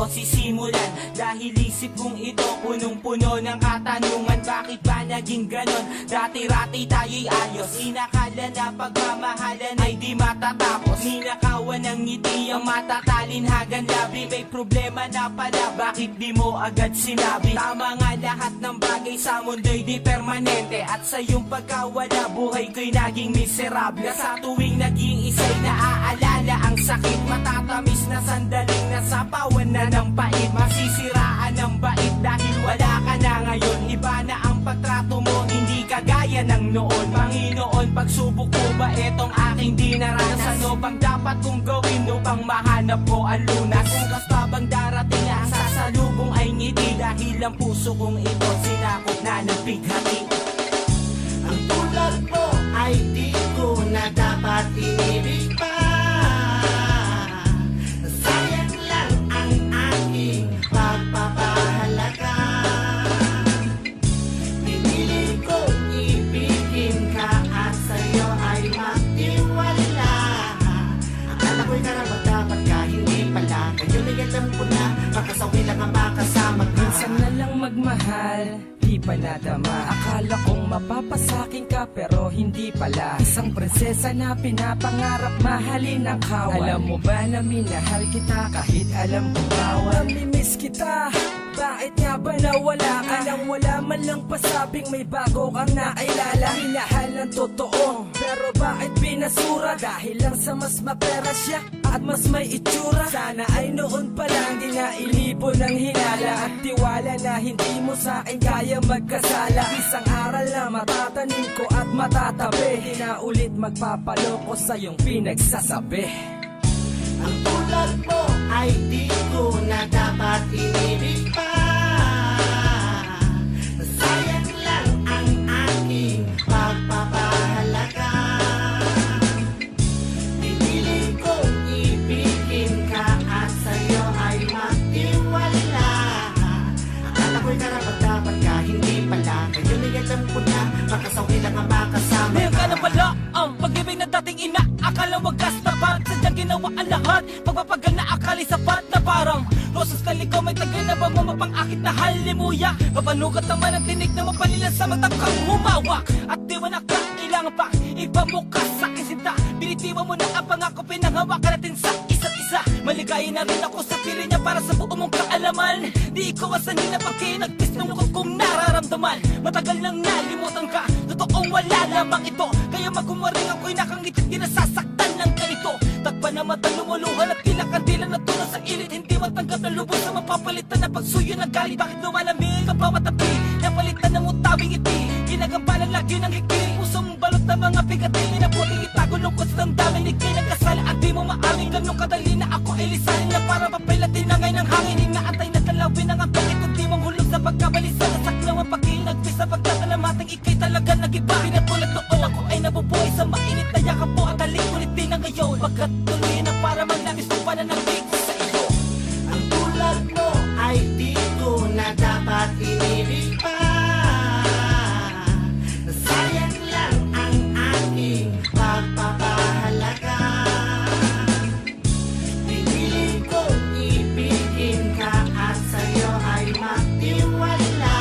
ito sisimulan? Dahil isip kong ito punong-puno ng katanungan. Bakit ba naging ganon? Dati-rati tayo'y ayos, inakala na pagmamahalan ay di matatapos. Ninakawan ng ngiti ang matatalinhagan labi. May problema na pala, bakit di mo agad sinabi? Tama nga, lahat ng bagay sa mundo'y di permanente, at sa iyong pagkawala buhay ko'y naging miserable. Sa tuwing nag-iisa'y naaalala ang sakit, matatamis na sandaling nasapawan na ng pait. Masisiraan ng bait dahil wala ka na ngayon. Iba na ang pagtrato mo, hindi kagaya ng noon. Panginoon, pagsubok ko ba etong aking dinaranas? Ano bang dapat kong gawin upang mahanap ko ang lunas? Bukas pa bang darating ang sasalubong ay ngiti? Dahil ang puso kong ito sinakop na ng bighati. Ang tulad mo ay di ko na dapat inibig pa. Sayang lang ang aking pagpapahalaga. Pinili kong ibigin ka at sa'yo ay magtiwala. Akala ko'y karapat-dapat ka, hindi pala. Ngayon ay alam ko na, makasawi lang ang makasama ka. Minsan na lang magmahal, di pa nadama. Akala kong mapapasakin ka pero hindi pala. Isang prinsesa na pinapangarap mahalin ang kawan. Alam mo ba na minahal kita kahit alam kong bawal? Namimiss kita, bakit nga ba nawala ka? Nang wala man lang pasabing may bago kang nailala. Minahal ng totoo, pero bakit binasura? Dahil lang sa mas mapera siya at mas may itsura. Sana ay noon pa lang di na ilipon ng hinala at tiwala na hindi mo sa akin kaya magkasala. Isang aral na matatanim ko at matatabi, di na ulit magpapaloko sa iyong pinagsasabi. Ang tulad mo ay di ko na dapat inibig pa. Sayang lang ang aking pagpapahalaga. Pinili kong ibigin ka at sa'yo ay magtiwala. Akala ko'y karapat-dapat ka, hindi pala. Ngayon ay alam ko na, makasawi lang ang makasama Ngayon ka na ka. pala ang pag-ibig na dating inaakala wagas tapat. Sadyang ginawa ang lahat, pagpapagal na akali sapat na parang rosas na ligaw, may tagay na bang mapang-akit na halimuya. Mapanugat naman ang tinig na mapalilan sa matangkang humawak. At di mo na kailangan pa ipamukas sa aking sinta. Binitiwan mo na ang pangako, pinanghawakan natin sa isa't isa. Maligayin na rin ako sa piling niya para sa buong mong kaalaman. Di ko asanin na pagkinagtis ng lukot kong nararamdaman. Matagal nang nalimutan ka, totoong wala lamang ito. Kaya magkumaring ako'y nakangitit, di nasasaktan ng ganito. Takpan na mata, lumuluhan at tila kandila na tulad sa ilit. Hindi matanggap na lubos na mapapalitan na pagsuyo ng galit. Bakit lumalamig ang bawat tabi, napalitan ng utawing ngiti. Ginagampalan lagi ng higpit, pusong balot na mga pigating. Inabuting itago lungkot sa damdamin, ikay nagkasala at di mo maamin. Ganong kadali na ako ay lisanin na para papilatin na ngayon ng hangin. Inaantay na talawin ang bakit kung di mong hulog sa pagkabalisa. Nasaklaw ang pagkinagpis sa pagtatalamatang ikay talaga nag-iba. Pinatulad noon ako ay nabubuhay sa mainit na yakap po at halik ulit din na ngayon. Pagkat tuloy na para manlabis ng pananabig sa iyo. Ang tulad mo ay di ko na dapat inibig pa. Sayang lang ang aking pagpapahalaga. Pinili kong ibigin ka at sa'yo ay magtiwala.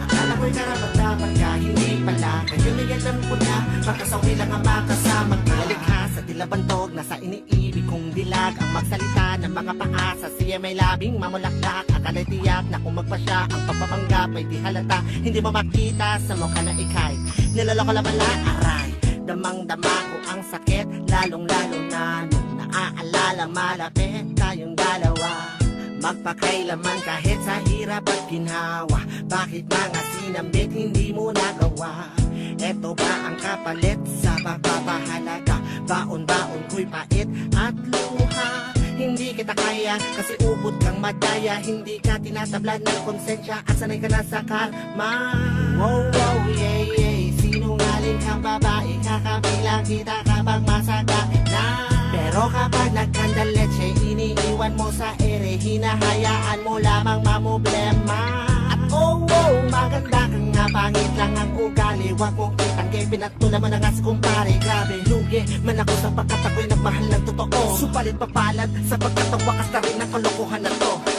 Akala ko'y karapat-dapat ka, hindi pala. Ngayon ay alam ko na, makasawi lang ang makasama ka. Nalikha sa dilabantog, nasa iniibig kong dilag. Ang magsalita ng mga paasa, siya may labing mamulaklak. Akala'y tiyak na kung magpasya, ang pagpapanggap ay di halata. Hindi mo makita sa mukha na ikay, niloloko lang pala, aray. Damang-dama ko ang sakit, lalong-lalo na nung naaalala malapit tayong dalawa. Magpakailaman kahit sa hirap at ginhawa. Bakit mga sinambit hindi mo nagawa? Eto ba ang kapalit sa pagpapahalaga? Baon-baon ko'y pait at luha. Hindi kita kaya kasi ubod kang madaya. Hindi ka tinatablan ng konsensya at sanay ka na sa kalma. Wow, wow, yeah, yeah. Sinungaling kang babae, kakabilang kita kapag masagap na. Pero kapag nagkandaletse, iniiwan mo sa ere, hinahayaan mo lamang mamblema. At Oh, oh, maganda ka nga, pangit lang ang ugali. Huwag mong itanggi, pinatula mo na nga si kumpare. Grabe, lugi man ako sapagkat ako'y nagmahal ng totoo. Supalit papalad, sapagkat ang wakas na rin ang kalokohan na to.